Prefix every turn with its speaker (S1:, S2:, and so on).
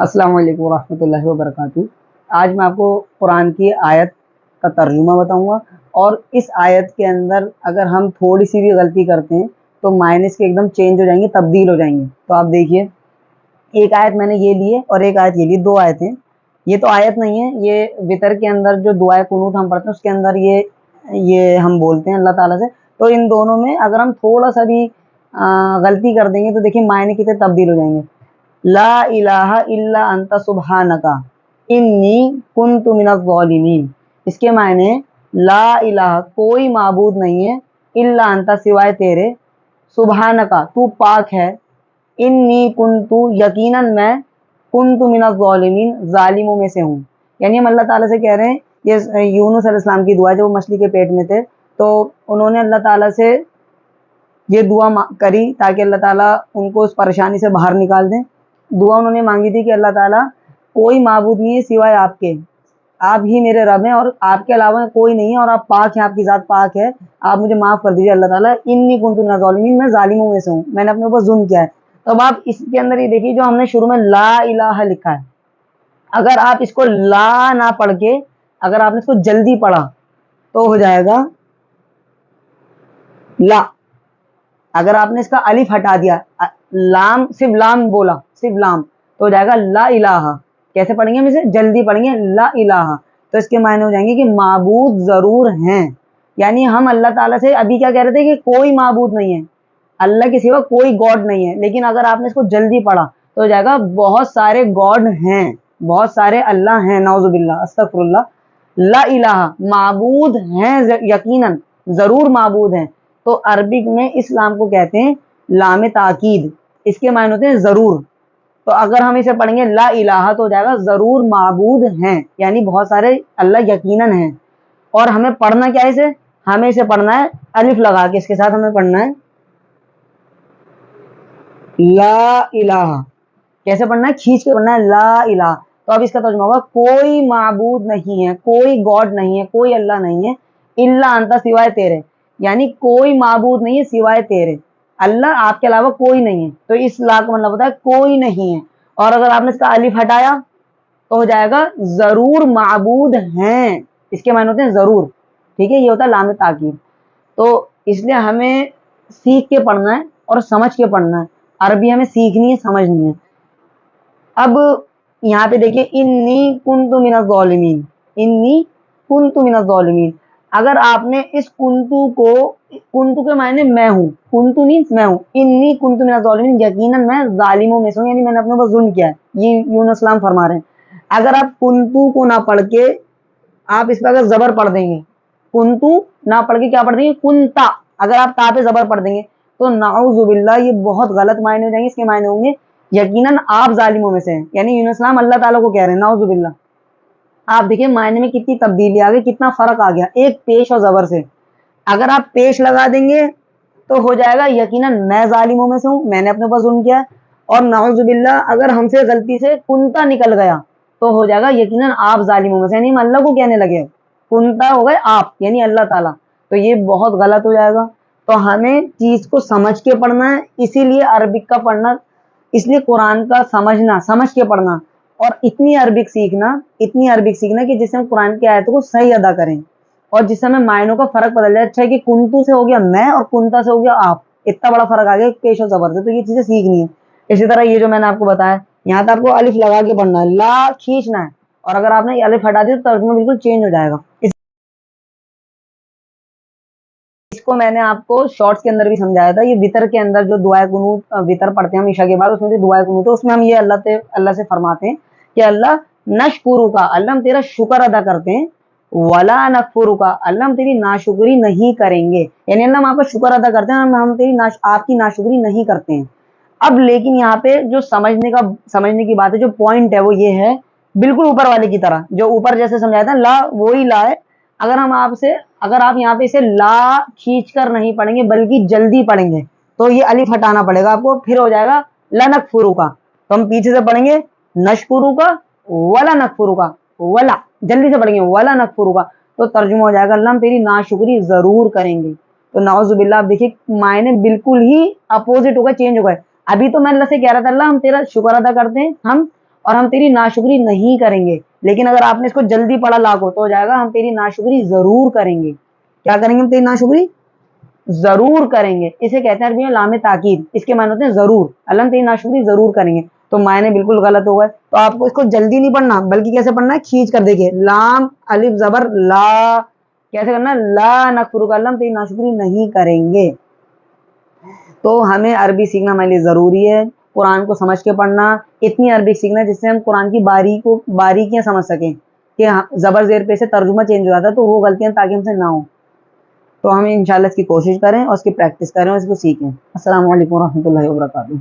S1: अस्सलाम वालेकुम रहमतुल्लाहि व बरकातहू। आज मैं आपको कुरान की आयत का तर्जुमा बताऊंगा और इस आयत के अंदर अगर हम थोड़ी सी भी गलती करते हैं तो माइनस के एकदम चेंज हो जाएंगे, तब्दील हो जाएंगे। तो आप देखिए, एक आयत मैंने ये ली है और एक आयत ये ली, दो आयतें। ये तो आयत नहीं है, ये वितर के अंदर जो दुआए कुनूत हम पढ़ते हैं उसके अंदर ये हम बोलते हैं अल्लाह ताला से। तो इन दोनों में अगर हम थोड़ा सा भी गलती कर देंगे तो देखिए मायने कितने तब्दील हो जाएंगे। ला इलाहा इल्ला अंता सुब्हानका इन्नी कुन्तु मिनज़ ज़ालिमीन। इसके मायने ला इलाहा, कोई माबूद नहीं है, इल्ला अंता, सिवाय तेरे, सुब्हानका, तू पाक है, इन्नी कुन्तु, यकीनन मैं, कुन्तु मिनज़ ज़ालिमीन, जालिमों में से हूँ। यानी हम अल्लाह ताला से कह रहे हैं, ये यूनुस अलैहिस्सलाम की दुआ, जब वो मछली के पेट में थे तो उन्होंने अल्लाह ताला से ये दुआ करी ताकि अल्लाह ताला उनको उस परेशानी से बाहर निकाल दें। दुआ उन्होंने मांगी थी कि अल्लाह ताला, कोई माबूद नहीं है सिवाय आपके, आप ही मेरे रब हैं और आपके अलावा कोई नहीं है और आप पाक हैं, आपकी ज़ात पाक है, आप मुझे माफ़ कर दीजिए अल्लाह ताला, इन्नी कुन्तु मिनज़ ज़ालिमीन, मैं जालिमों में से हूँ, मैंने अपने ऊपर जुल्म किया है। तो अब आप इसके अंदर ये देखिए, जो हमने शुरू में ला इलाहा लिखा है, अगर आप इसको ला ना पढ़ के अगर आपने इसको जल्दी पढ़ा तो हो जाएगा ला। अगर आपने इसका अलिफ हटा दिया, लाम, सिर्फ लाम बोला, सिर्फ लाम, तो हो जाएगा ला इलाहा। कैसे पढ़ेंगे हम इसे? जल्दी पढ़ेंगे, ला इलाहा। तो इसके मायने हो जाएंगे कि माबूद जरूर हैं। यानी हम अल्लाह ताला से अभी क्या कह रहे थे कि कोई माबूद नहीं है, अल्लाह के सिवा कोई गॉड नहीं है, लेकिन अगर आपने इसको जल्दी पढ़ा तो हो जाएगा बहुत सारे गॉड हैं, बहुत सारे अल्लाह हैं, नाउजुबिल्लाह, अस्तगफिरुल्लाह। ला इलाहा, माबूद हैं, यकीनन, जरूर माबूद हैं। तो अरबिक में इस लाम को कहते हैं लाम ताकीद, इसके मायने होते हैं जरूर। तो अगर हम इसे पढ़ेंगे ला इलाहा तो हो जाएगा जरूर माबूद हैं, यानी बहुत सारे अल्लाह यकीनन हैं। और हमें पढ़ना क्या है इसे? हमें इसे पढ़ना है अलिफ लगा के, इसके साथ हमें पढ़ना है ला इलाहा। कैसे पढ़ना है? खींच के पढ़ना है, ला इलाहा। तो अब इसका तर्जुमा होगा, कोई माबूद नहीं है, कोई गॉड नहीं है, कोई अल्लाह नहीं है, इल्ला अंता, सिवाय तेरे। यानी कोई माबूद नहीं है सिवाय तेरे, अल्लाह आपके अलावा कोई नहीं है। तो इस ला का मतलब होता है कोई नहीं है। और अगर आपने इसका अलिफ हटाया तो हो जाएगा जरूर माबूद हैं, इसके मायने होते हैं जरूर। ठीक है, ये होता है लाम ताकीद। तो इसलिए हमें सीख के पढ़ना है और समझ के पढ़ना है। अरबी हमें सीखनी है, समझनी है। अब यहाँ पे देखिए, इन्नी कुन्तु मिनज़ ज़ालिमीन, इन्नी कुन्तु मिनज़ ज़ालिमीन। अगर आपने इस कुन्तु को, कुन्तु के मायने मैं हूँ, कुन्तु मीन्स मैं हूँ, इन्नी कुन्तु मिनज़ ज़ालिमीन, यकीनन मैं जालिमों में से हूँ, यानी मैंने अपने ऊपर जुल्म किया है, ये यूनुस सलाम फरमा रहे हैं। अगर आप कुन्तु को ना पढ़ के आप इस पर अगर जबर पढ़ देंगे, कुन्तु ना पढ़ के क्या पढ़ देंगे? कुंता, अगर आप ता पे जबर पढ़ देंगे तो नाउजुबिल्लाह, ये बहुत गलत मायने हो जाएंगे। इसके मायने होंगे यकीनन आप जालिमों में से हैं, यानी यूनुस सलाम अल्लाह ताला को कह रहे हैं, नाउजुबिल्लाह। आप देखिए मायने में कितनी तब्दीली आ गई, कितना फर्क आ गया एक पेश और जबर से। अगर आप पेश लगा देंगे तो हो जाएगा यकीनन मैं जालिमों में से हूँ, मैंने अपने ऊपर जुल्म किया। और नाउजुबिल्लाह, अगर हमसे गलती से कुंता निकल गया तो हो जाएगा यकीनन आप जालिमों में से, यानी हम अल्लाह को कहने लगे, कुंता हो गए आप, यानी अल्लाह ताला। तो ये बहुत गलत हो जाएगा। तो हमें चीज को समझ के पढ़ना है, इसीलिए अरबिक का पढ़ना, इसलिए कुरान का समझना, समझ के पढ़ना, और इतनी अरबिक सीखना, इतनी अरबिक सीखना कि जिससे हम कुरान की आयतों को सही अदा करें और जिससे हमें मायनों का फर्क पता जाए। अच्छा है कि कुंतु से हो गया मैं और कुंता से हो गया आप, इतना बड़ा फर्क आ गया पेश और जबर से। तो ये चीजें सीखनी है। इसी तरह ये जो मैंने आपको बताया, यहाँ तक आपको अलिफ लगा के पढ़ना है, ला खींचना है, और अगर आपने अलिफ हटा दिया तो तर्जुमा बिल्कुल चेंज हो जाएगा। इसको मैंने आपको शॉर्ट्स के अंदर भी समझाया था। ये वितर के अंदर जो दुआए कुनूत वितर पढ़ते हैं हम ईशा के बाद, उसमें जो दुआए कुनूत है उसमें हम ये अल्लाह से फरमाते हैं कि अल्लाह नशकुरु का, अल्लाह हम तेरा शुक्र अदा करते हैं, वला नकफुरु का, अल्लाह हम तेरी नाशुक्री नहीं करेंगे। यानी अल्लाह हम आपका शुक्र अदा करते हैं, हम तेरी आपकी नाशुक्री नहीं करते हैं। अब लेकिन यहाँ पे जो समझने की बात है, जो पॉइंट है वो ये है, बिल्कुल ऊपर वाले की तरह, जो ऊपर जैसे समझाया था ला वही ला है। अगर आप यहाँ पे इसे ला खींच कर नहीं पढ़ेंगे बल्कि जल्दी पढ़ेंगे तो ये अलिफ हटाना पड़ेगा आपको, फिर हो जाएगा लनकफुरु का। तो हम पीछे से पढ़ेंगे नशकुरु का, वला नकफुरु का, वला जल्दी से पढ़ेंगे, वला नकफुरु का। तो तर्जुमा हो जाएगा अल्लाह हम तेरी नाशुक्री जरूर करेंगे। तो नाउजुबिल्लाह, आप देखिए मायने बिल्कुल ही अपोजिट हो गए, चेंज हो गए। अभी तो मैं अल्लाह से कह रहा था अल्लाह हम तेरा शुक्र अदा करते हैं हम, اور ہم تیری ناشکری نہیں کریں گے. لیکن اگر آپ نے اس کو جلدی پڑھا لاکھو تو ہو جائے گا ہم تیری ناشکری ضرور کریں گے. کیا کریں گے ہم تیری ناشکری؟ ضرور کریں گے. اسے کہتے ہیں عربی میں لام تاکید. اس کے معنی ہوتے ہیں ضرور. اللہ ہم تیری ناشکری ضرور کریں گے. تو معنی بالکل غلط ہو گئے. تو آپ کو اس کو جلدی نہیں پڑھنا بلکہ کیسے پڑھنا ہے؟ کھینچ کر. دیکھیے لام الف زبر لا. کیسے کرنا ہے؟ لا نکفرک، اللہ ہم تیری ناشکری نہیں کریں گے. تو ہمیں عربی سیکھنا ہمارے لیے ضروری ہے. قرآن کو سمجھ کے پڑھنا، اتنی عربی سیکھنا جس سے ہم قرآن کی باریکیاں سمجھ سکیں کہ زبر زیر پہ سے ترجمہ چینج ہو جاتا ہے تو وہ غلطیاں تاکہ ہم سے نہ ہوں. تو ہم انشاءاللہ اس کی کوشش کریں اور اس کی پریکٹس کریں اور اس کو سیکھیں. السلام علیکم ورحمۃ اللہ وبرکاتہ.